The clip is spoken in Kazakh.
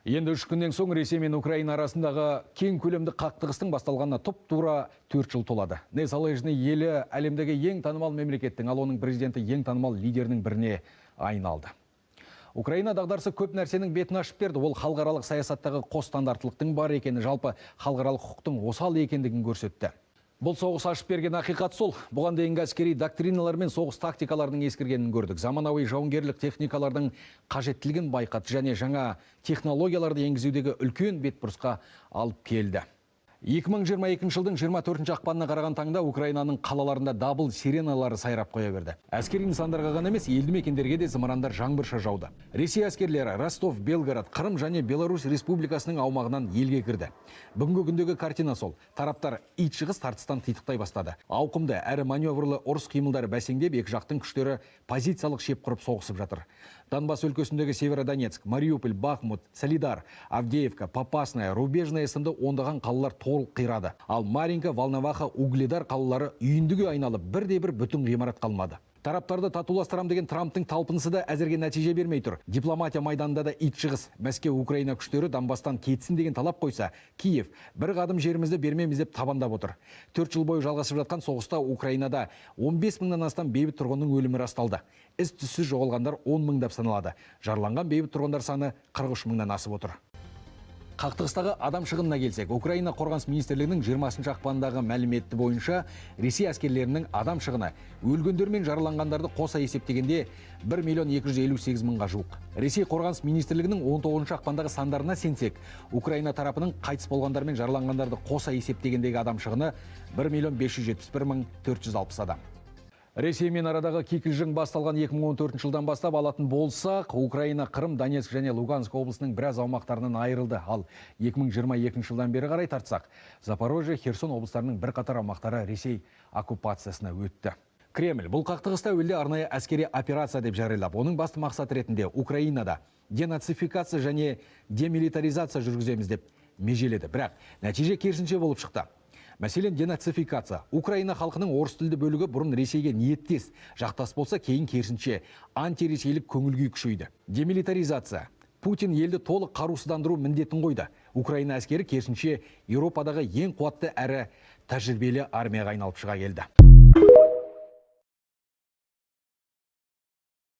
Енді 3 күннен соң Ресей мен Украина арасындағы кең көлемді қақтығыстың басталғанына тұп-тура 4 жыл толады. Незалежный елі әлемдегі ең танымал мемлекеттің, ал оның президенті ең танымал лидерінің біріне айналды. Украина дағдарысы көп нәрсенің бетін ашып берді. Ол халықаралық саясаттағы қос стандарттылықтың бар екені, жалпы халықаралық құқықтың осал екендігін көрсетті. Бұл соғыс ашып берген ақиқат сол. Бұған дейінгі әскери доктриналар мен соғыс тактикаларының ескіргенін көрдік. Заманауи жауынгерлік техникалардың қажеттілігін байқатты және жаңа технологияларды енгізудегі үлкен бетбұрысқа алып келді. 2022 жылдың 24 ақпанына қараған таңда Украинаның қалаларында дабыл сиреналары сайрап қоя берді. Әскери нысандарға ғана емес, елді мекендерге де зымырандар жаңбырша жауды. Ресей әскерлері Ростов, Белгород, Қырым және Беларусь республикасының аумағынан елге кірді. Бүгінгі күндегі картина сол. Тараптар ит шығыс тартыстан титықтай бастады. Ауқымды әрі маневрлы ұрыс қимылдары бәсеңдеп, екі жақтың күштері позициялық шеп құрып соғысып жатыр. Донбасс өлкесіндегі Северодонецк, Мариуполь, Бахмут, Солидар, Авдеевка, Попасная, Рубежная сынды ондаған қалалар толық қирады. Ал Маринка, Волноваха, Угледар қалалары үйіндіге айналып, бірде-бір бүтін ғимарат қалмады. Тараптарды татуластырам деген Трамптың талпынысы да әзірге нәтиже бермей тұр. Дипломатия майданында да ит шығыс. Мәскеу Украина күштері Донбастан кетсін деген талап қойса, Киев бір қадым жерімізді бермеміз деп табандап отыр. 4 жыл бойы жалғасып жатқан соғыста Украинада 15 мыңнан астам бейбіт тұрғынның өлімі расталды. Із-түзсіз жоғалғандар 10 мыңдап саналады. Жарланған бейбіт тұрғындар саны 43 мыңнан асып отыр. Қақтығыстағы адам шығынына келсек, Украина қорғаныс министрлігінің 20 ақпандағы мәліметі бойынша Ресей әскерлерінің адам шығыны өлгендер мен жараланғандарды қоса есептегенде 1 миллион 258 мыңға жуық. Ресей қорғаныс министрлігінің 19 ақпандағы сандарына сенсек, Украина тарапының қайтыс болғандар мен жараланғандарды қоса есептегендегі адам шығыны 1 миллион 571 мың 460 адам. Ресей мен арадағы кикілжің басталған 2014 жылдан бастап алатын болсақ, Украина, Қырым, Донецк және Луганск облысының біраз аумақтарынан айырылды. Ал 2022 жылдан бері қарай тартсақ, Запорожье, Херсон облыстарының бірқатар аумақтары Ресей оккупациясына өтті. Кремль бұл қақтығыста әуелде арнайы әскери операция деп жариялап, оның басты мақсаты ретінде Украинада денацификация және демилитаризация жүргіземіз деп межеледі. Бірақ нәтиже керісінше болып шықты. Мәселен, денацификация. Украина халқының орыс тілді бөлігі бұрын Ресейге ниеттес, жақтас болса, кейін керісінше антиресейлік көңіл-күй күшейді. Демилитаризация. Путин елді толық қарусыздандыру міндетін қойды. Украина әскері керісінше Еуропадағы ең қуатты әрі тәжірибелі армияға айналып шыға келді.